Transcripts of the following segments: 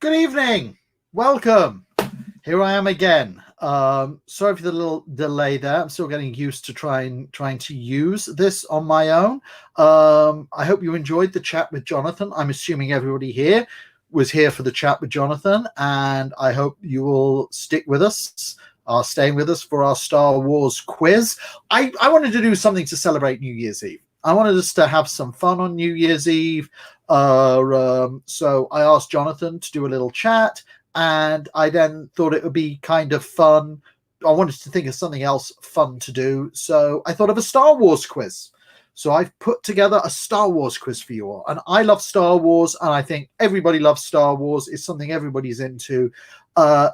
Good evening. Welcome. Here I am again. Sorry for the little delay there. I'm still getting used to trying to use this on my own. I hope you enjoyed the chat with Jonathan. I'm assuming everybody here was here for the chat with Jonathan, and I hope you will stick with us, are staying with us for our Star Wars quiz. I wanted to do something to celebrate New Year's Eve. I wanted us to have some fun on New Year's Eve. So I asked Jonathan to do a little chat, and I then thought it would be kind of fun. I wanted to think of something else fun to do. So I thought of a Star Wars quiz. So I've put together a Star Wars quiz for you all. And I love Star Wars, and I think everybody loves Star Wars. It's something everybody's into.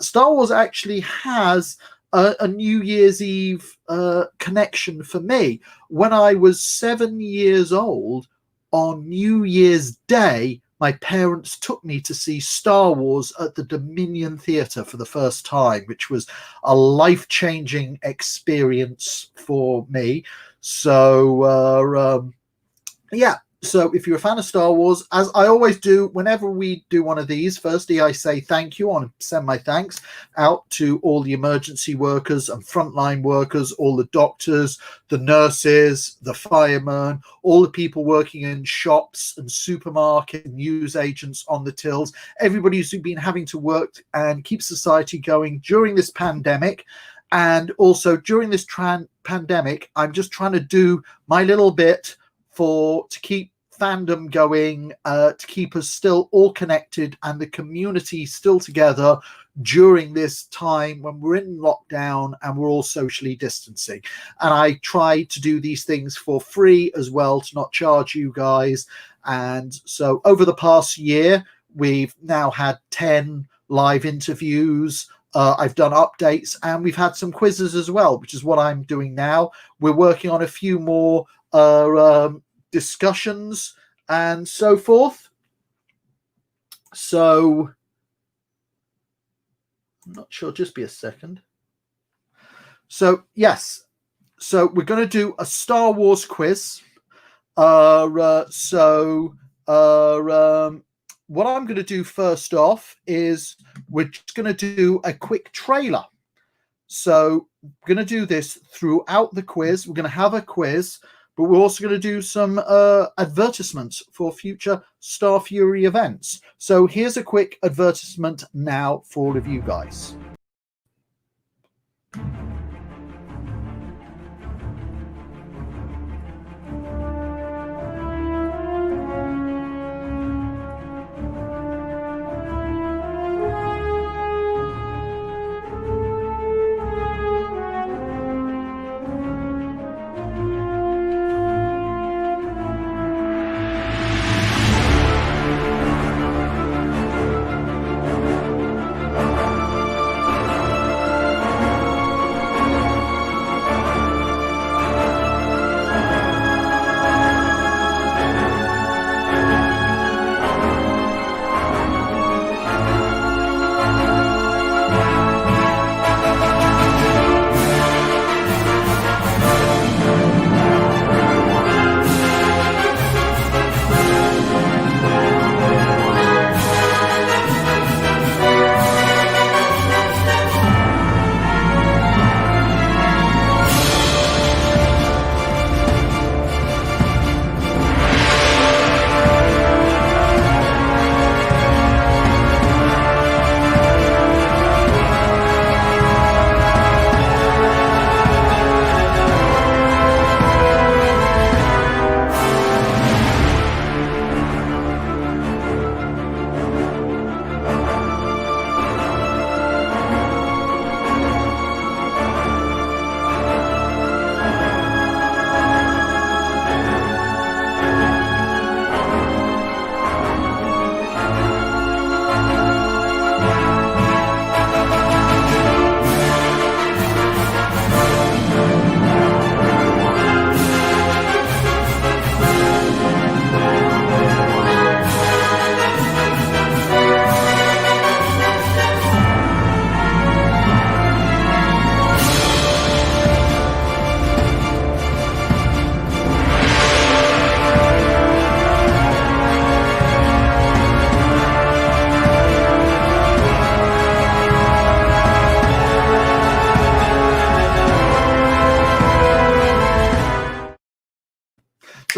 Star Wars actually has a New Year's Eve connection for me. When I was 7 years old, on New Year's Day, my parents took me to see Star Wars at the Dominion Theatre for the first time, which was a life-changing experience for me. So, yeah. So if you're a fan of Star Wars, as I always do, whenever we do one of these, firstly, I say thank you. I want to send my thanks out to all the emergency workers and frontline workers, all the doctors, the nurses, the firemen, all the people working in shops and supermarkets, news agents on the tills, everybody who's been having to work and keep society going during this pandemic. And also during this pandemic, I'm just trying to do my little bit to keep fandom going, to keep us still all connected and the community still together during this time when we're in lockdown and we're all socially distancing. And I try to do these things for free as well, to not charge you guys. And so over the past year, we've now had 10 live interviews. I've done updates, and we've had some quizzes as well, which is what I'm doing now. We're working on a few more discussions and so forth. So I'm not sure, just be a second. So yes, so we're going to do a Star Wars quiz. What I'm going to do first off is we're just going to do a quick trailer. So we're going to do this throughout the quiz. We're going to have a quiz, but we're also going to do some advertisements for future Star Fury events. So here's a quick advertisement now for all of you guys.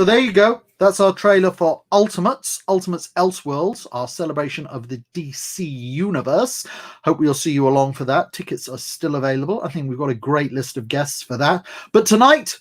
So there you go. That's our trailer for Ultimates Elseworlds, our celebration of the DC universe. Hope we'll see you along for that. Tickets are still available. I think we've got a great list of guests for that. But tonight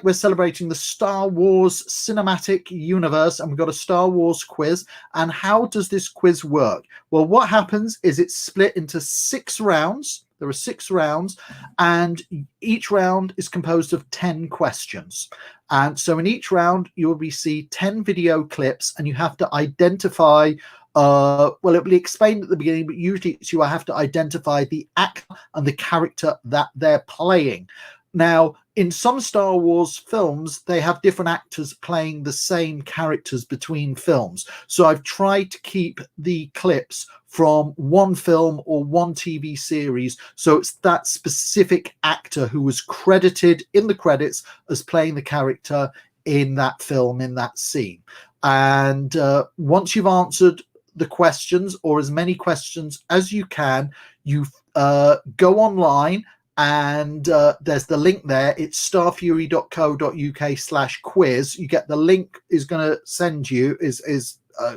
we're celebrating the Star Wars cinematic universe, and we've got a Star Wars quiz. And how does this quiz work? Well, what happens is it's split into 6 rounds. There are 6 rounds, and each round is composed of 10 questions. And so in each round, you will receive 10 video clips, and you have to identify, well, it will be explained at the beginning, but usually you have to identify the actor and the character that they're playing. Now, in some Star Wars films, they have different actors playing the same characters between films. So I've tried to keep the clips from one film or one TV series, so it's that specific actor who was credited in the credits as playing the character in that film, in that scene. And once you've answered the questions, or as many questions as you can, you go online, and there's the link there. It's starfury.co.uk/quiz. You get the link is going to send you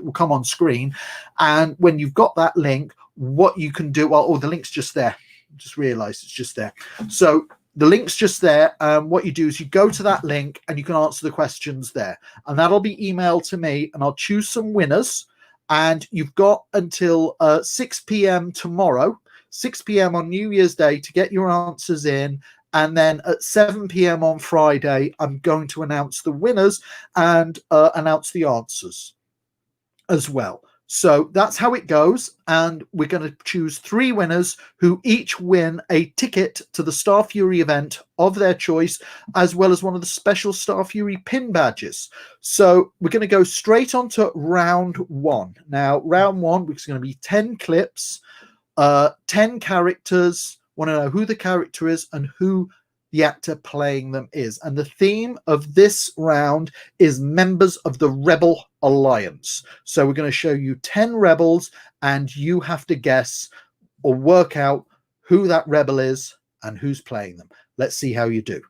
will come on screen. And when you've got that link, what you can do, well, the link's just there. Just realized it's just there. So the link's just there. What you do is you go to that link and you can answer the questions there. And that'll be emailed to me, and I'll choose some winners. And you've got until 6 p.m. tomorrow, 6 p.m. on New Year's Day, to get your answers in. And then at 7 p.m. on Friday, I'm going to announce the winners and announce the answers as well. So that's how it goes. And we're going to choose 3 winners who each win a ticket to the Star Fury event of their choice, as well as one of the special Star Fury pin badges. So we're going to go straight on to round 1. Now, round 1, which is going to be 10 clips, 10 characters. Want to know who the character is and who the actor playing them is. And the theme of this round is members of the Rebel Alliance. So we're going to show you 10 rebels, and you have to guess or work out who that rebel is and who's playing them. Let's see how you do.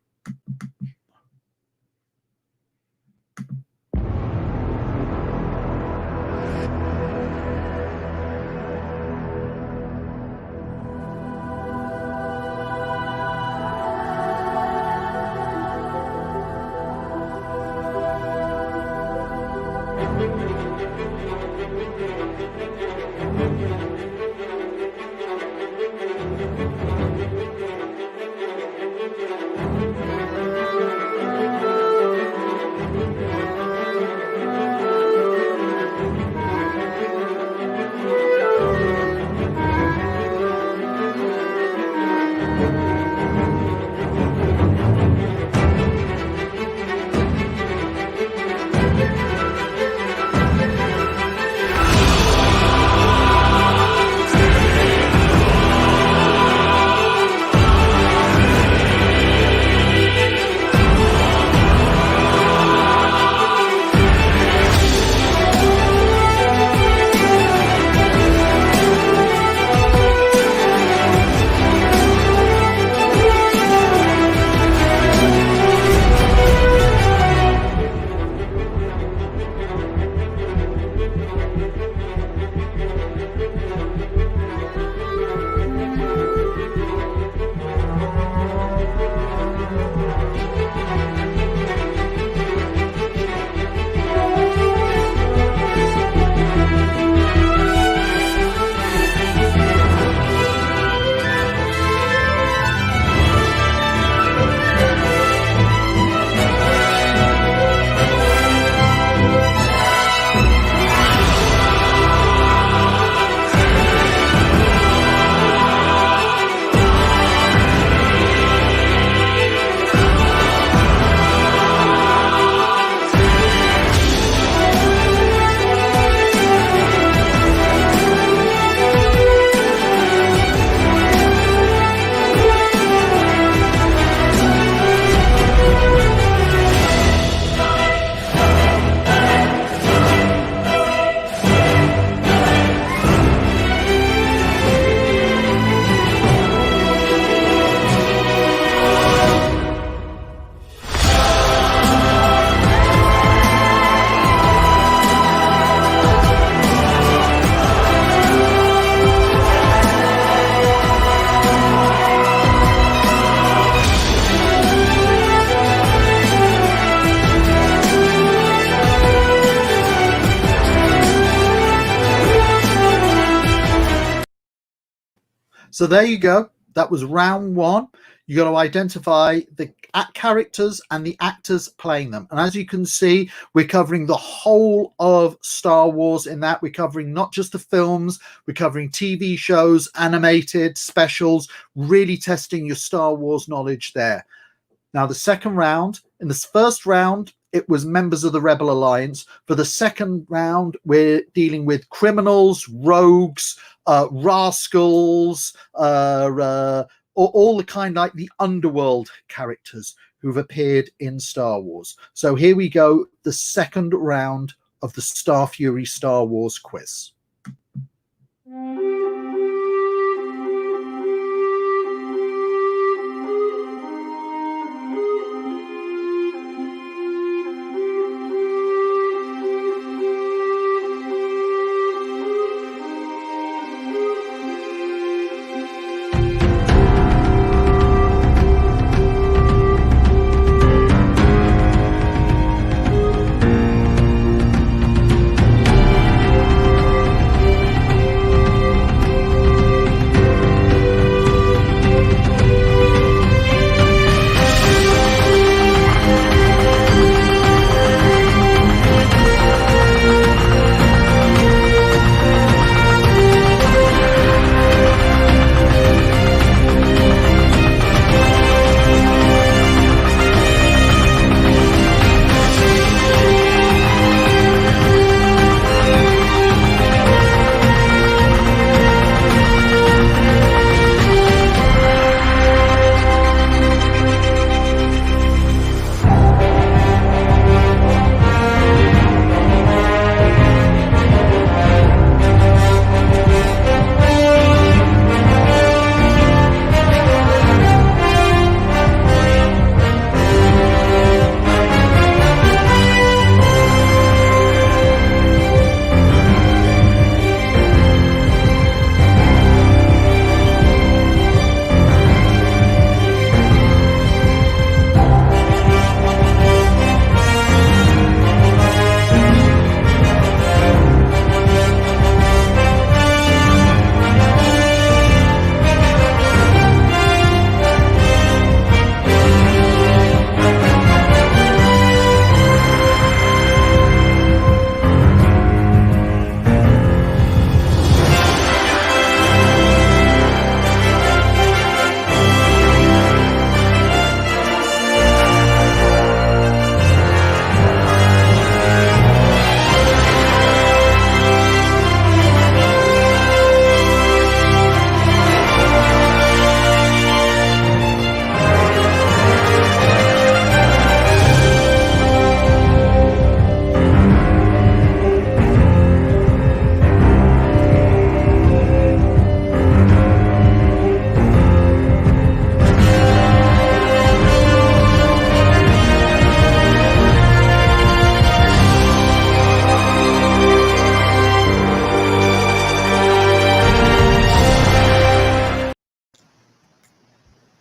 So there you go. That was round one. You got to identify the characters and the actors playing them. And as you can see, we're covering the whole of Star Wars in that. We're covering not just the films, we're covering TV shows, animated, specials, really testing your Star Wars knowledge there. Now, the second round, in this first round, it was members of the Rebel Alliance. For the second round, we're dealing with criminals, rogues, rascals, all the kind like the underworld characters who've appeared in Star Wars. So here we go, the second round of the Star Fury Star Wars quiz.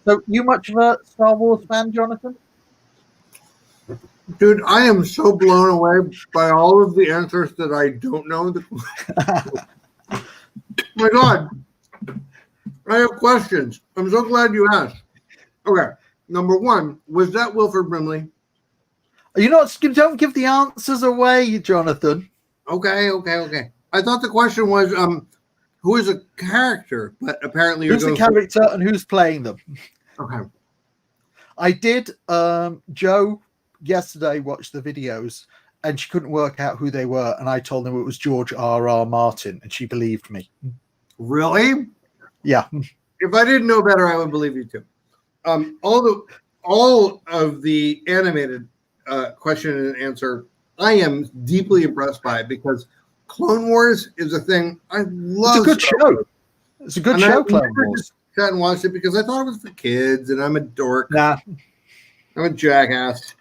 So, you much of a Star Wars fan, Jonathan? Dude, I am so blown away by all of the answers that I don't know. My God. I have questions. I'm so glad you asked. Okay. Number one, was that Wilford Brimley? You don't give the answers away, Jonathan. Okay. I thought the question was who is a character, but apparently who's the character and who's playing them. Okay. I did Joe yesterday watched the videos and she couldn't work out who they were, and I told them it was George R.R. Martin, and she believed me. Really? Yeah. If I didn't know better, I would believe you too. All of the animated question and answer, I am deeply impressed by it, because Clone Wars is a thing I love. It's a good show. It's a good show, Clone Wars. Sat and watched it because I thought it was for kids, and I'm a dork. Nah. I'm a jackass.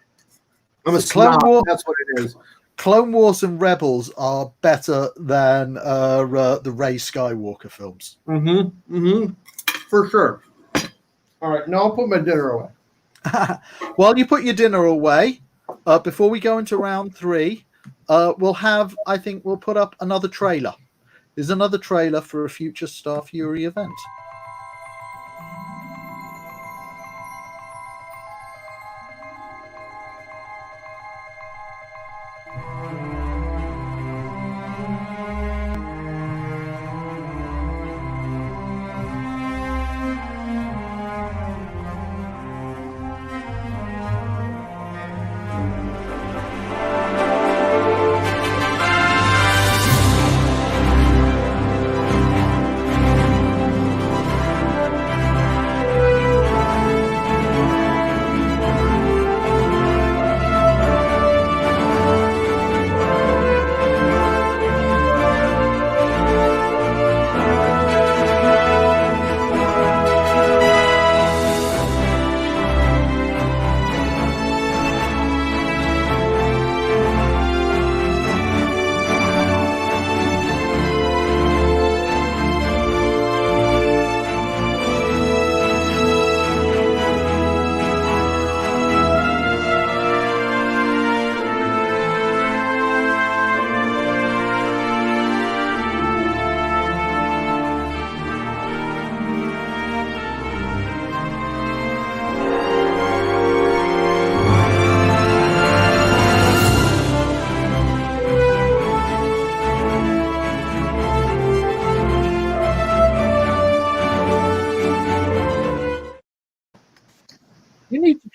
I'm a Clone snob. Wars. That's what it is. Clone Wars and Rebels are better than the Rey Skywalker films. For sure. All right, now I'll put my dinner away. While you put your dinner away, before we go into round 3, we'll put up another trailer. There's another trailer for a future Star Fury event.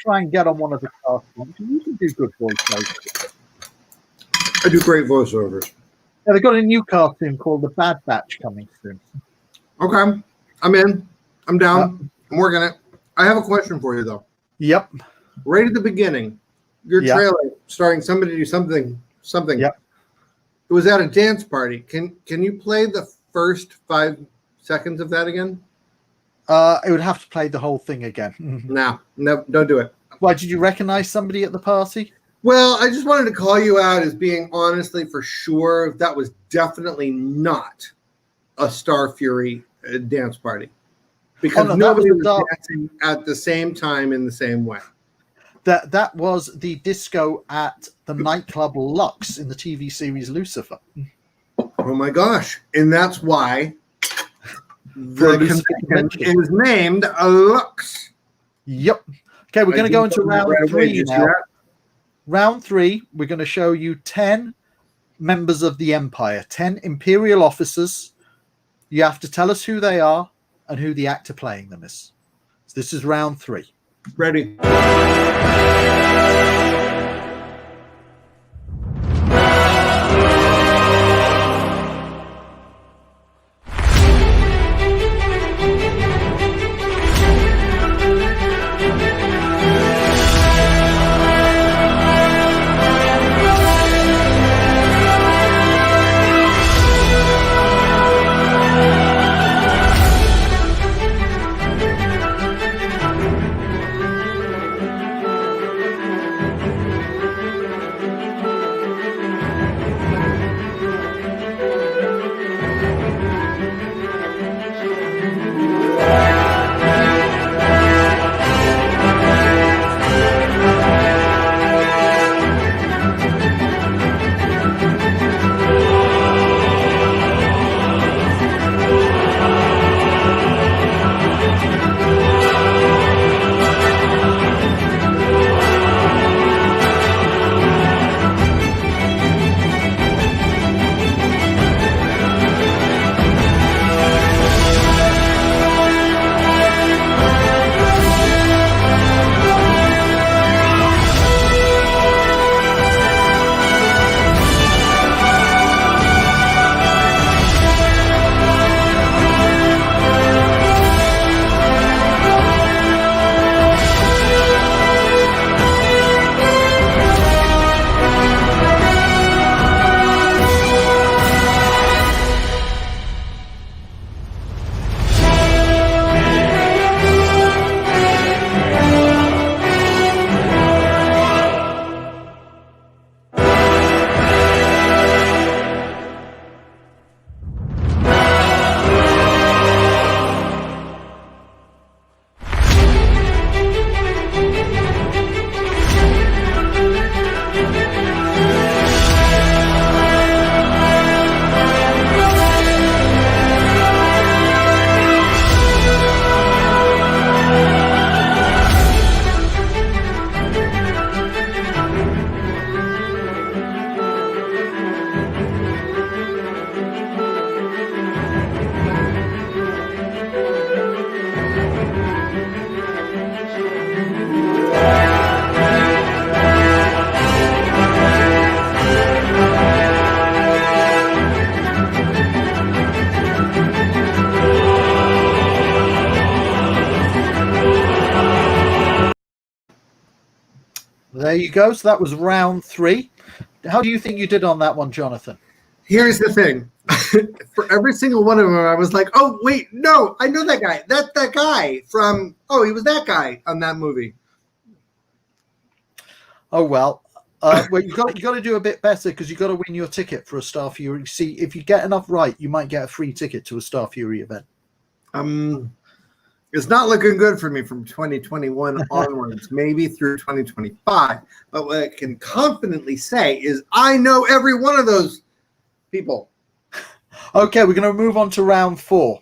try and get on one of the cartoons. You can do good voiceovers. I do great voiceovers. Yeah, they've got a new cartoon called The Bad Batch coming soon. Okay. I'm in. I'm down. I'm working it. I have a question for you, though. Yep. Right at the beginning, your trailer starring somebody do something. Yep. It was at a dance party. Can you play the first 5 seconds of that again? It would have to play the whole thing again. No, don't do it. Why, did you recognize somebody at the party? Well, I just wanted to call you out as being honestly for sure that was definitely not a Star Fury dance party. Because nobody was dancing at the same time in the same way. That was the disco at the nightclub Lux in the TV series Lucifer. Oh my gosh. And that's why the convention is named Lux. Yep. Okay, we're going to go into round 3 now. Round 3, we're going to show you 10 members of the Empire, 10 Imperial officers. You have to tell us who they are and who the actor playing them is. So this is round 3. Ready. There you go. So that was round 3. How do you think you did on that one, Jonathan? Here's the thing. For every single one of them, I was like, oh, wait, no, I know that guy. That's that guy from, he was that guy on that movie. Oh, well, you got to do a bit better because you got to win your ticket for a Star Fury. See, if you get enough right, you might get a free ticket to a Star Fury event. It's not looking good for me from 2021 onwards, maybe through 2025. But what I can confidently say is I know every one of those people. Okay, we're going to move on to round 4.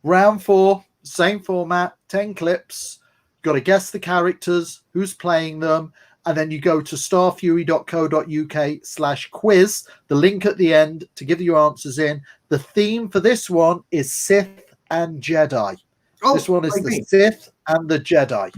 Round 4, same format, 10 clips. You've got to guess the characters, who's playing them, and then you go to starfury.co.uk/quiz, the link at the end to give your answers in. The theme for this one is Sith and Jedi. This one is the Sith and the Jedi.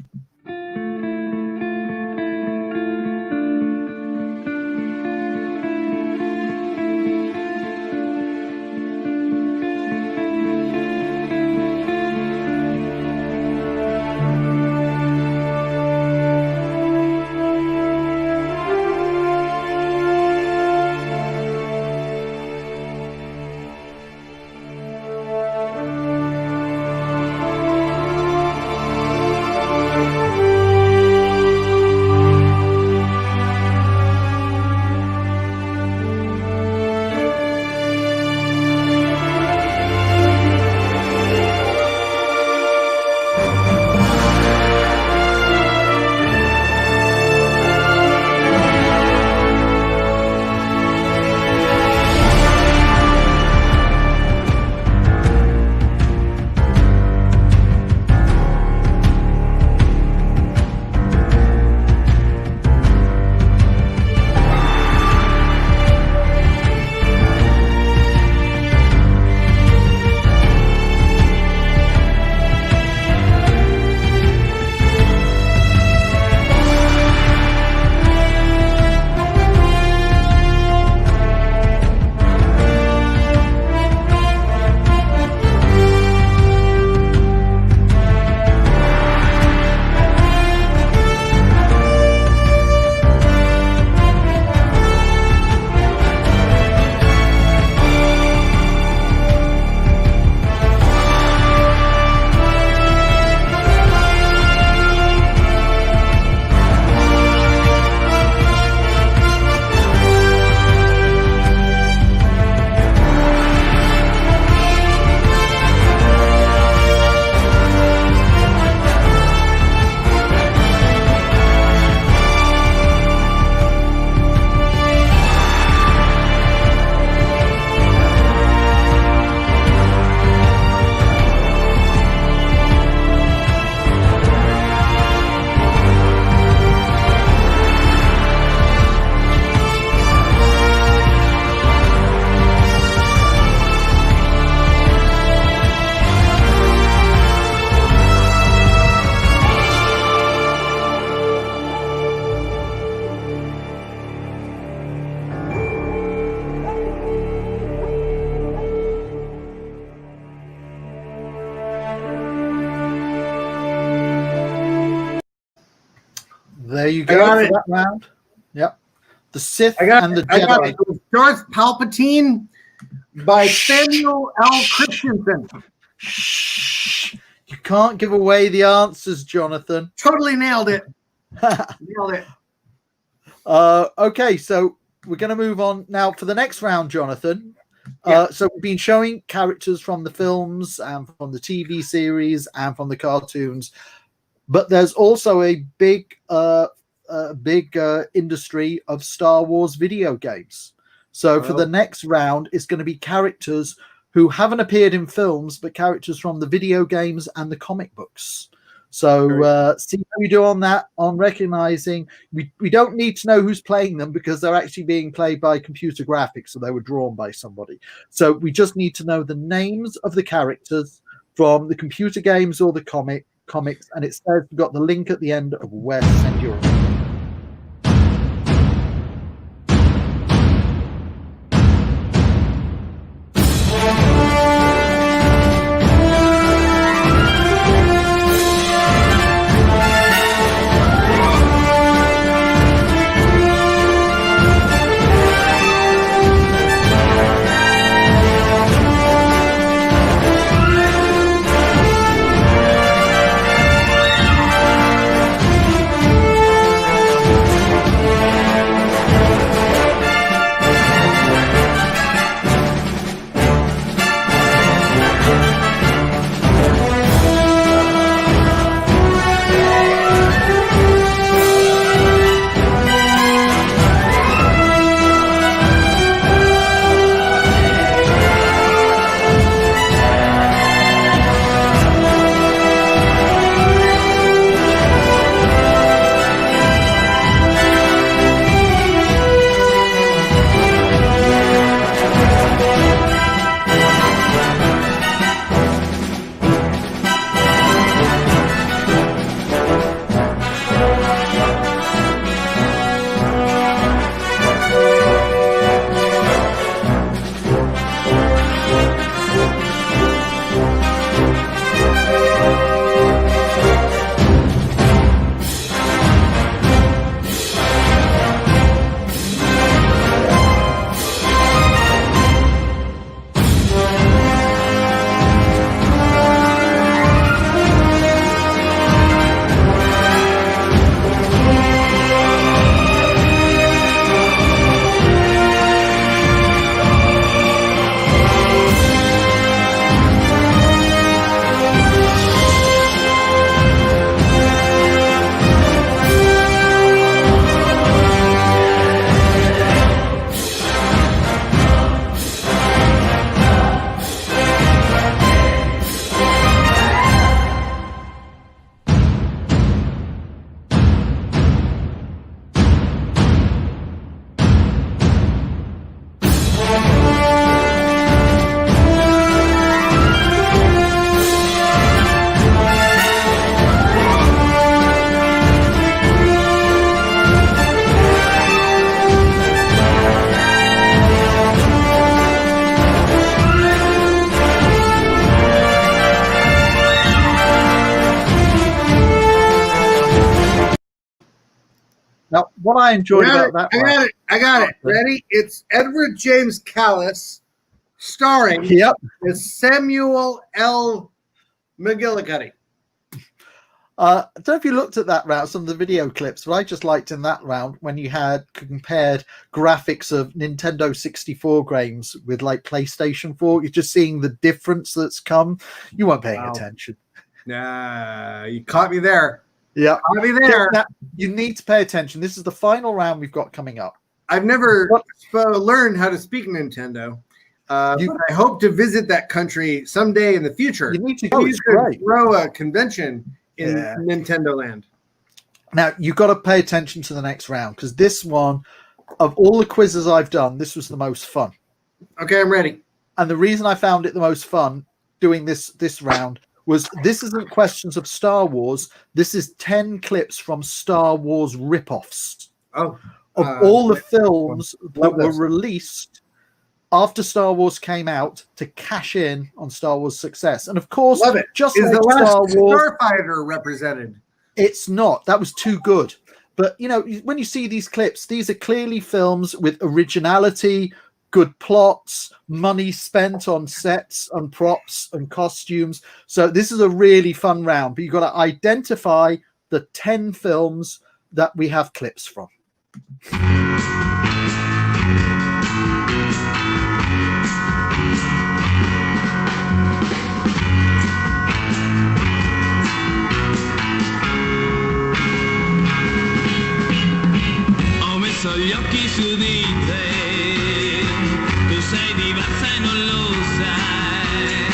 There you go for that round. Yep. The Sith and the Jedi. It was Darth Palpatine by Samuel L. Christensen. Shh. You can't give away the answers, Jonathan. Totally nailed it. Nailed it. Okay, so we're going to move on now for the next round, Jonathan. So we've been showing characters from the films and from the TV series and from the cartoons, but there's also a big industry of Star Wars video games. So for the next round, it's going to be characters who haven't appeared in films, but characters from the video games and the comic books. So see how you do on that, on recognizing. We don't need to know who's playing them because they're actually being played by computer graphics, so they were drawn by somebody. So we just need to know the names of the characters from the computer games or the comics, and it says we've got the link at the end of where to send your. Now, what I enjoyed about that, I got it. Ready? It's Edward James Callis, starring as Samuel L. McGillicuddy. I don't know if you looked at that round, some of the video clips, but I just liked in that round when you had compared graphics of Nintendo 64 games with like PlayStation 4. You're just seeing the difference that's come. You weren't paying attention. Nah, you caught me there. Yeah, I'll be there. Now, you need to pay attention. This is the final round we've got coming up. I've never learned how to speak Nintendo, but I hope to visit that country someday in the future. You need to go. It's great. Throw a convention in Nintendo Land. Now you've got to pay attention to the next round because this one, of all the quizzes I've done, this was the most fun. Okay, I'm ready. And the reason I found it the most fun doing this round was this isn't questions of Star Wars. This is 10 clips from Star Wars ripoffs of all the films that were released after Star Wars came out to cash in on Star Wars success. And of course, just is like the last Star Wars Starfighter represented. It's not. That was too good. But, you know, when you see these clips, these are clearly films with originality, good plots, money spent on sets and props and costumes. So this is a really fun round, but you've got to identify the 10 films that we have clips from. Ho messo gli occhi su di te, tu sei diversa e non lo sai,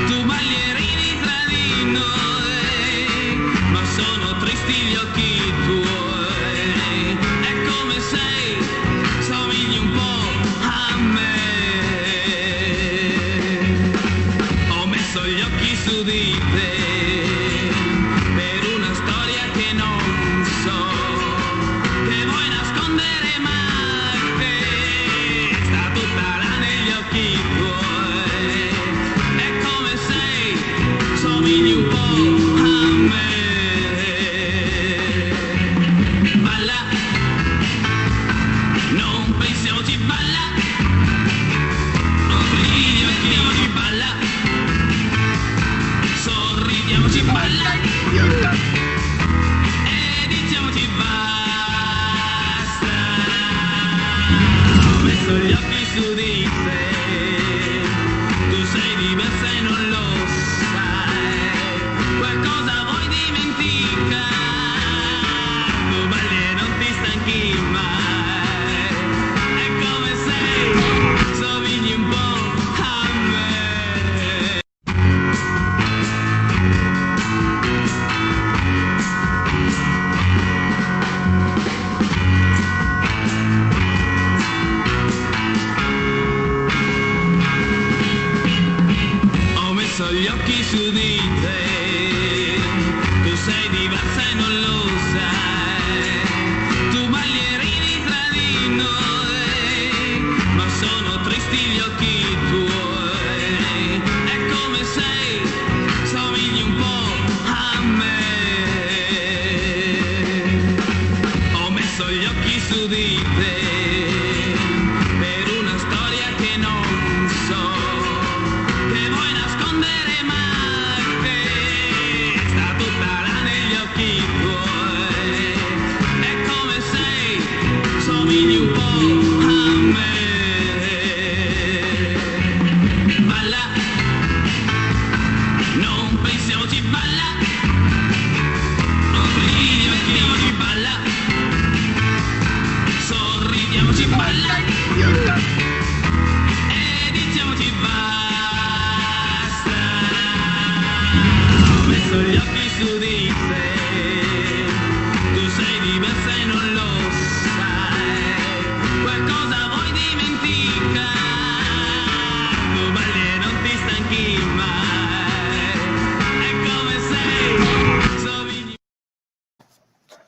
tu ballerini tra di noi, ma sono tristi gli occhi tuoi, è come sei, somigli un po' a me. Ho messo gli occhi su di te per una storia che non so, che vuoi nascondere ma te sta tutta là negli occhi tuoi, è come sei, somigli un po' a me. Balla, non pensiamoci, balla, apri gli occhi, balla, sorridiamoci, balla, e diciamoci basta. Ho messo gli occhi su di te, tu sei diversa e non lo sai, qualcosa vuoi dimenticare, tu balli e non ti stanchi mai, è come sei, somigli un po' a me. Ho messo gli occhi su di te, tu sei diversa e non lo sai, tu ballerini tra di noi, ma sono tristi gli occhi tuoi, è come sei, somigli un po' a me. Ho messo gli occhi su di te per una storia che non so, che vuoi nascondere ma te sta tutta là negli occhi tuoi, è come sei, somigli un po' a me. Balla, non pensiamoci, balla, apri gli occhi, balla, sorridiamoci, balla, e diciamoci basta. Ho messo gli occhi su di te, tu sei diversa e non lo sai, qualcosa vuoi dimenticare, tu balli e non ti stanchi mai, è come sei, somigli.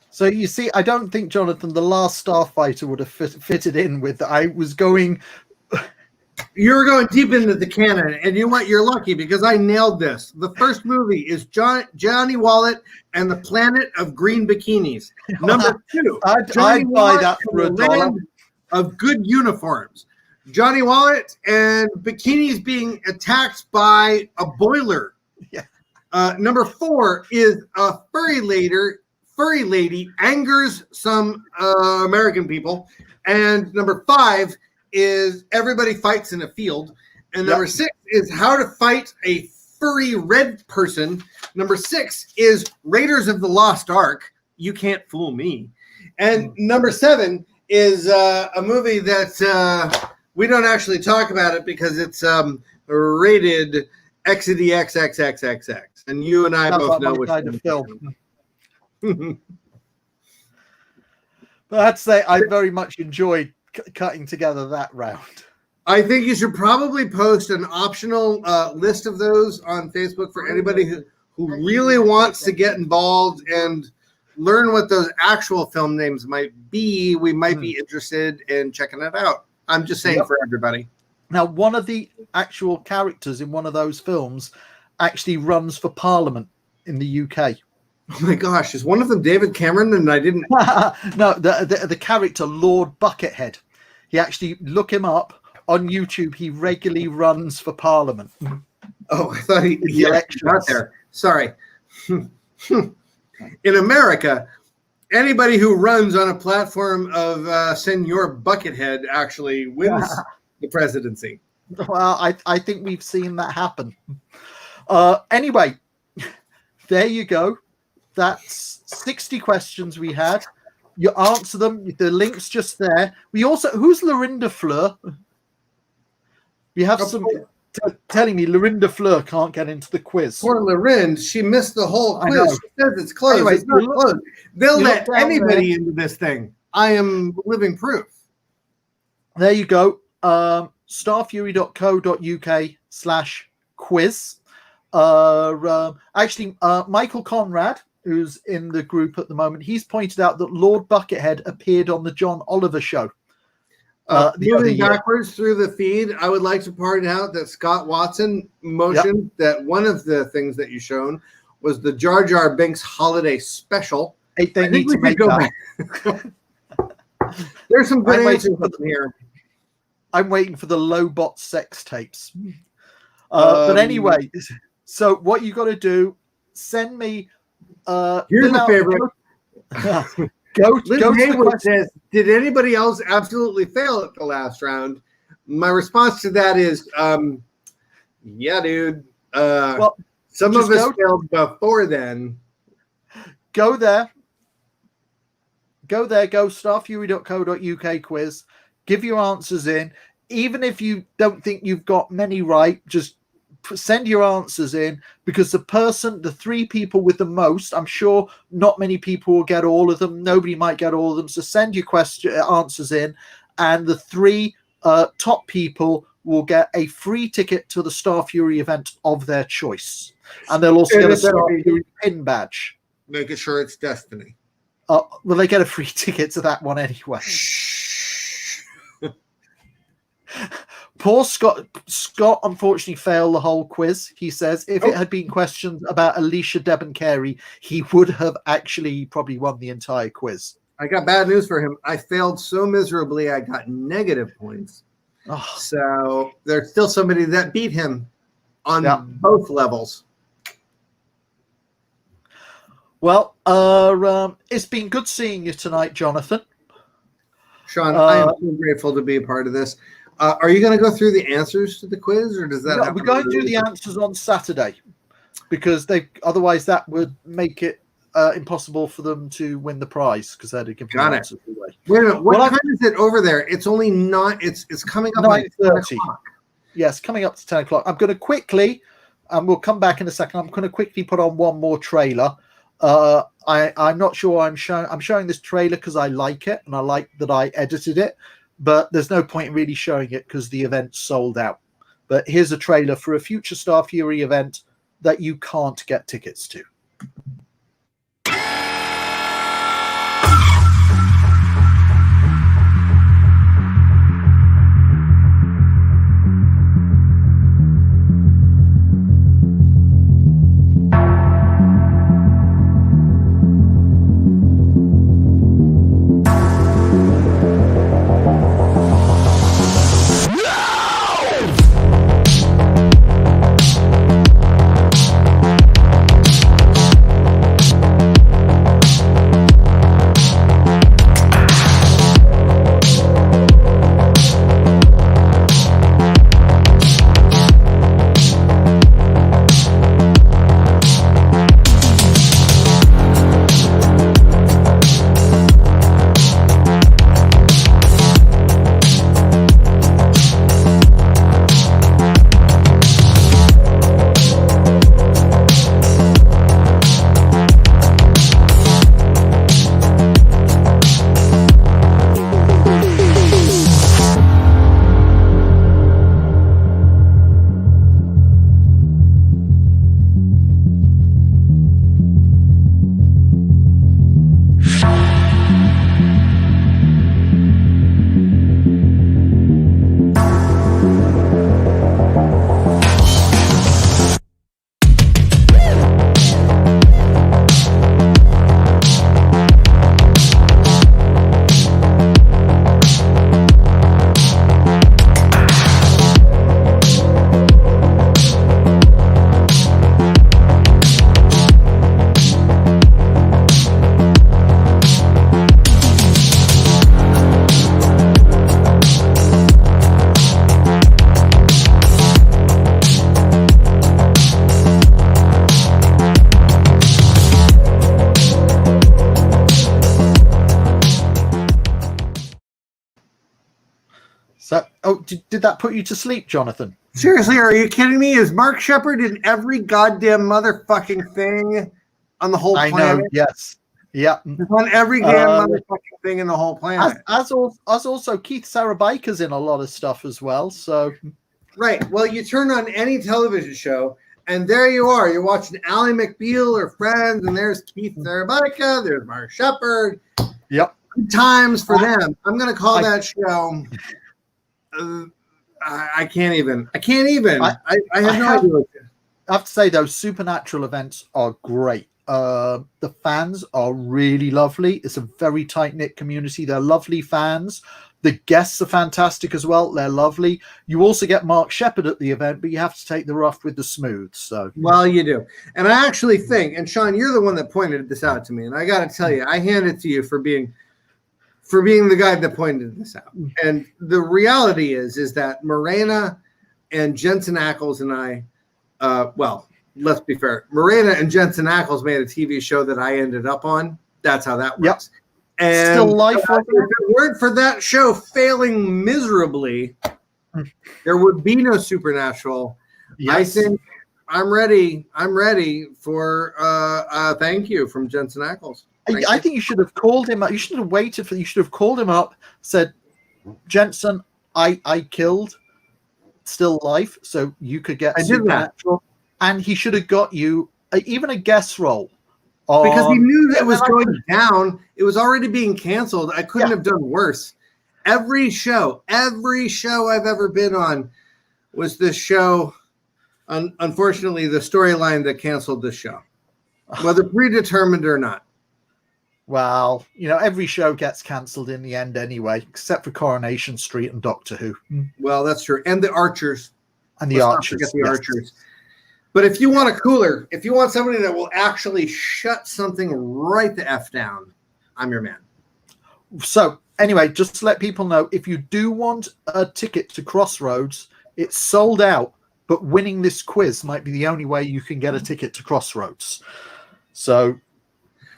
So you see, I don't think, Jonathan, the last Starfighter would have fitted in with. I was going. You're going deep into the canon, and you know what? You're lucky because I nailed this. The first movie is Johnny Wallet and the Planet of Green Bikinis. Number 2, I'd Johnny buy Wallet that for and the $1. Land of Good Uniforms. Johnny Wallet and bikinis being attacked by a boiler. Yeah. Number 4 is a furry lady angers some American people, and number 5 is everybody fights in a field, and number 6 is how to fight a furry red person. Number 6 is Raiders of the Lost Ark. You can't fool me. And number 7 is a movie that we don't actually talk about it because it's rated XXXXXX, and you and I both know which kind of film. But I'd say I very much enjoyed cutting together that round. I think you should probably post an optional list of those on Facebook for anybody who really wants to get involved and learn what those actual film names might be. We might be interested in checking it out. I'm just saying for everybody. Now, one of the actual characters in one of those films actually runs for Parliament in the UK. Oh my gosh, is one of them David Cameron? And I didn't. No, the character Lord Buckethead. He actually look him up on YouTube. He regularly runs for Parliament. Oh, I thought he The elections. got there. Sorry. In America, anybody who runs on a platform of Senor Buckethead actually wins the presidency. Well, I think we've seen that happen. Anyway, there you go. That's 60 questions we had. You answer them. The link's just there. We also, who's Lorinda Fleur? We have some telling me Lorinda Fleur can't get into the quiz. Poor Lorinda, she missed the whole I quiz. know. She says it's closed. Anyway, It's not closed. They'll you let look down anybody into this thing. I am living proof. There you go. starfury.co.uk/quiz. Actually, Michael Conrad, who's in the group at the moment, he's pointed out that Lord Buckethead appeared on the John Oliver show. Moving backwards through the feed, I would like to point out that Scott Watson motioned that one of the things that you shown was the Jar Jar Binks holiday special. They need to make that. There's some good answers here. I'm waiting for the Lobot sex tapes. But anyway, so what you got to do, send me. Here's my favorite. Go Liz to Haywood says, did anybody else absolutely fail at the last round? My response to that is, yeah, dude. Well, some of us failed before then. Go there. Go starfury.co.uk quiz. Give your answers in. Even if you don't think you've got many right, just send your answers in, because the three people with the most, I'm sure not many people will get all of them. Nobody might get all of them. So send your answers in, and the three top people will get a free ticket to the Star Fury event of their choice. And they'll also get a Star Fury pin badge. Making sure it's Destiny. Well, they get a free ticket to that one anyway. Poor Scott. Scott unfortunately failed the whole quiz. He says if it had been questions about Alicia Deben-Carey, he would have actually probably won the entire quiz. I got bad news for him. I failed so miserably, I got negative points. Oh. So there's still somebody that beat him on both levels. Well, it's been good seeing you tonight, Jonathan. Sean, I am so grateful to be a part of this. Are you going to go through the answers to the quiz, or does that? No, we're going to do the answers on Saturday, because otherwise that would make it impossible for them to win the prize, because they'd have given the answers away. Wait a minute, what time is it over there? It's only not. It's coming up 9:30. Yes, coming up to 10 o'clock. I'm going to quickly, and we'll come back in a second. I'm going to quickly put on one more trailer. I'm not sure I'm showing this trailer because I like it and I like that I edited it, but there's no point in really showing it because the event's sold out. But here's a trailer for a future Star Fury event that you can't get tickets to. Oh, did that put you to sleep, Jonathan? Seriously, are you kidding me? Is Mark Shepard in every goddamn motherfucking thing on the whole planet? I know, yes. Yeah. He's on every damn motherfucking thing in the whole planet. As also Keith Sarabaker's in a lot of stuff as well. So right. Well, you turn on any television show, and there you are. You're watching Ally McBeal or Friends, and there's Keith Sarabaker, there's Mark Shepard. Yep. Good times for them. I'm going to call that show. I can't even. I have no idea. I have to say, those Supernatural events are great. The fans are really lovely. It's a very tight-knit community. They're lovely fans. The guests are fantastic as well. They're lovely. You also get Mark Shepard at the event, but you have to take the rough with the smooth. So, well, you do. And I actually think, and Sean, you're the one that pointed this out to me, and I got to tell you, I hand it to you for being the guy that pointed this out. And the reality is that Morena and Jensen Ackles and I, well, let's be fair. Morena and Jensen Ackles made a TV show that I ended up on. That's how that works. Yep. And Still life. If it weren't for that show failing miserably, there would be no Supernatural. Yes. I think I'm ready. I'm ready for thank you from Jensen Ackles. I think you should have called him up. You should have waited for. You should have called him up. Said, Jensen, I killed Still Life, so you could get Supernatural, and he should have got you even a guest role. Because he knew that it was going down. It was already being canceled. I couldn't have done worse. Every show I've ever been on was this show. Unfortunately, the storyline that canceled the show, whether predetermined or not. Well, every show gets cancelled in the end anyway, except for Coronation Street and Doctor Who. Well, that's true. And the Archers. And the Archers. Let's not forget the Archers. But if you want a cooler, if you want somebody that will actually shut something right the F down, I'm your man. So anyway, just to let people know, if you do want a ticket to Crossroads, it's sold out, but winning this quiz might be the only way you can get a ticket to Crossroads. So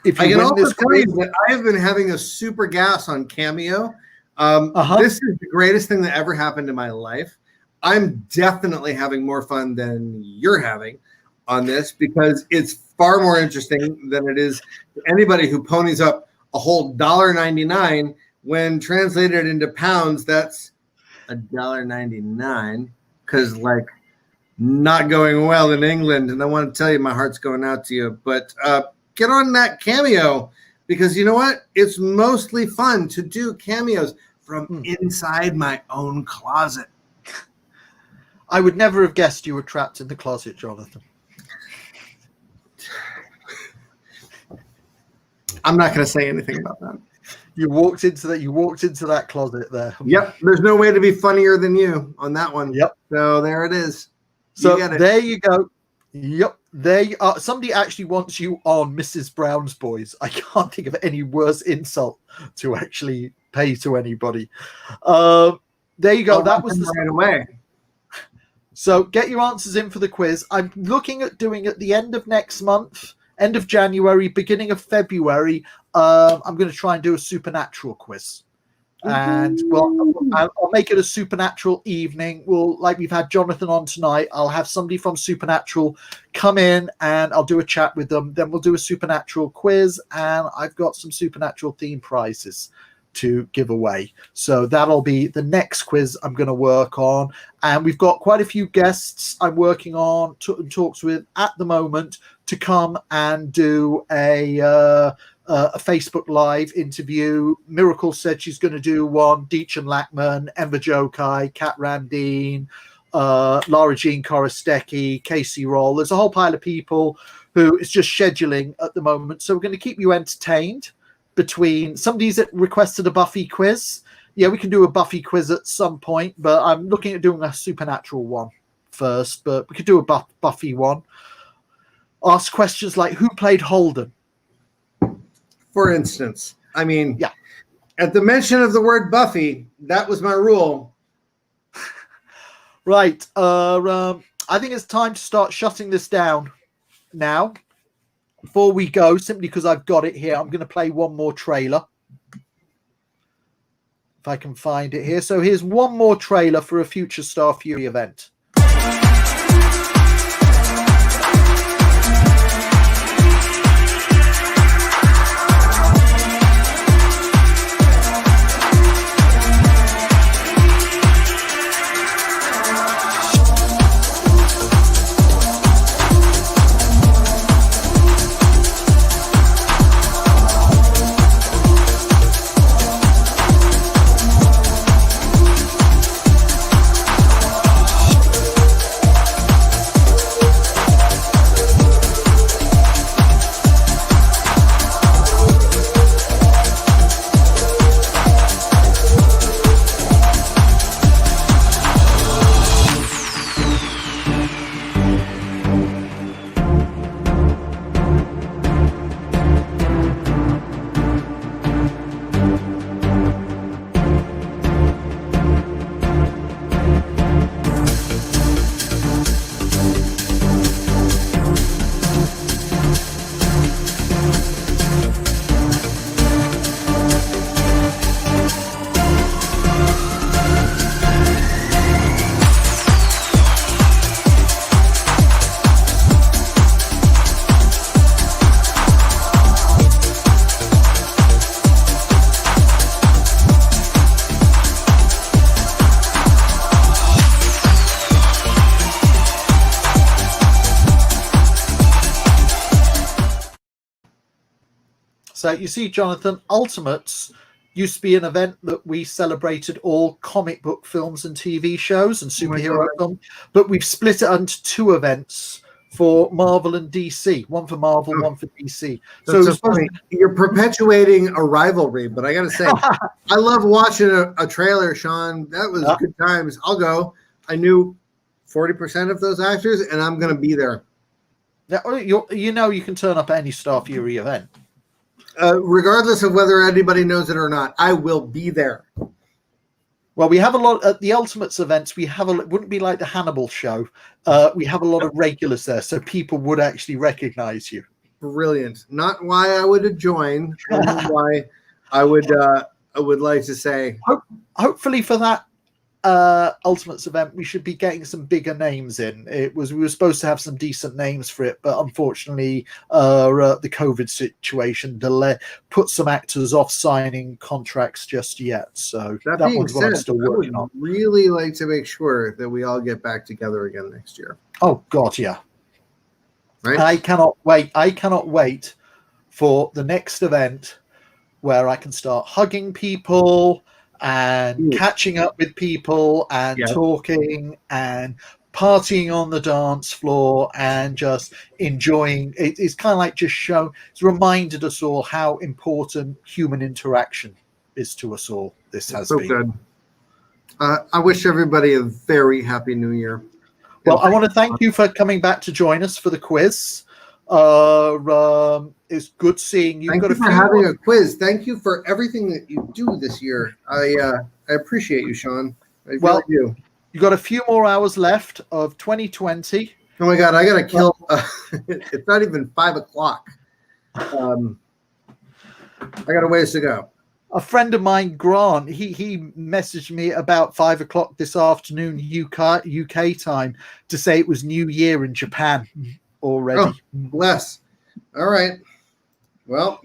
if you win this quiz, that I have been having a super gas on Cameo. This is the greatest thing that ever happened in my life. I'm definitely having more fun than you're having on this because it's far more interesting than it is to anybody who ponies up a whole $1.99 when translated into pounds. That's $1.99 because not going well in England. And I want to tell you, my heart's going out to you, but get on that Cameo because you know what? It's mostly fun to do cameos from inside my own closet. I would never have guessed you were trapped in the closet, Jonathan. I'm not going to say anything about that. You walked into that closet there. Yep. There's no way to be funnier than you on that one. Yep. So there it is. There you go. Yep. There you are. Somebody actually wants you on Mrs. Brown's Boys. I can't think of any worse insult to actually pay to anybody. There you go. That was right away. So get your answers in for the quiz. I'm looking at doing at the end of next month, end of January, beginning of February. I'm going to try and do a Supernatural quiz. And I'll make it a Supernatural evening. Like we've had Jonathan on tonight, I'll have somebody from Supernatural come in and I'll do a chat with them. Then we'll do a Supernatural quiz and I've got some Supernatural theme prizes to give away. So that'll be the next quiz I'm going to work on. And we've got quite a few guests I'm working on talks with at the moment to come and do a Facebook Live interview. Miracle said she's going to do one. Deechan Lackman, Emma Jokai, Kat Randine, Lara Jean Korostecki, Casey Roll. There's a whole pile of people who is just scheduling at the moment. So we're going to keep you entertained. Between somebody's requested a Buffy quiz. Yeah, we can do a Buffy quiz at some point, but I'm looking at doing a Supernatural one first, but we could do a Buffy one. Ask questions like who played Holden? For instance. I mean, yeah. At the mention of the word Buffy, that was my rule. Right. I think it's time to start shutting this down now. Before we go, simply because I've got it here, I'm going to play one more trailer. If if I can find it here. So here's one more trailer for a future Star Fury event. So you see, Jonathan, Ultimates used to be an event that we celebrated all comic book films and TV shows and superhero films, but we've split it into two events for Marvel and DC. One for Marvel, one for DC. So funny. You're perpetuating a rivalry, but I got to say, I love watching a trailer, Sean. That was good times. I'll go. I knew 40% of those actors, and I'm going to be there. Yeah, you can turn up at any Star Fury event. Regardless of whether anybody knows it or not, I will be there. Well, we have a lot at the Ultimates events. We have it wouldn't be like the Hannibal show. We have a lot of regulars there, so people would actually recognize you. Brilliant. Not why I would join, why I would like to say. Hopefully for that Ultimates event, we should be getting some bigger names in. We were supposed to have some decent names for it, but unfortunately the COVID situation put some actors off signing contracts just yet. So that one's what I'm still working on. Really like to make sure that we all get back together again next year. Oh God, yeah. Right? I cannot wait for the next event where I can start hugging people and catching up with people and talking and partying on the dance floor and just enjoying it. It's kind of like it's reminded us all how important human interaction is to us all. This has been good. I wish everybody a very happy new year. Well, I want to thank you for coming back to join us for the quiz. It's good seeing you. Thank you for having a quiz. Thank you for everything that you do this year. I appreciate you, Sean. I really do. You got a few more hours left of 2020. Oh my God, I gotta kill. It's not even 5 o'clock. I got a ways to go. A friend of mine, Grant, he messaged me about 5 o'clock this afternoon UK time to say it was New Year in Japan already. Oh, bless. All right. Well,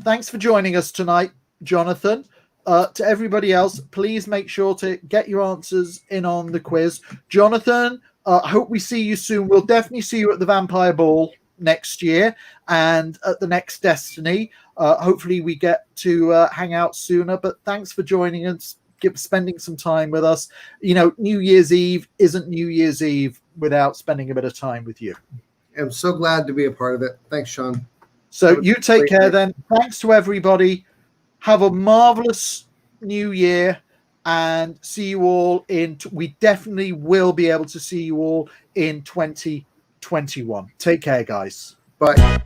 thanks for joining us tonight, Jonathan. To everybody else, please make sure to get your answers in on the quiz. Jonathan, I hope we see you soon. We'll definitely see you at the Vampire Ball next year and at the next Destiny. Hopefully we get to hang out sooner, but thanks for joining us, spending some time with us. New Year's Eve isn't New Year's Eve without spending a bit of time with you. I'm so glad to be a part of it. Thanks, Sean. So you take care then. Thanks to everybody. Have a marvelous new year and see you all we definitely will be able to see you all in 2021. Take care, guys. Bye.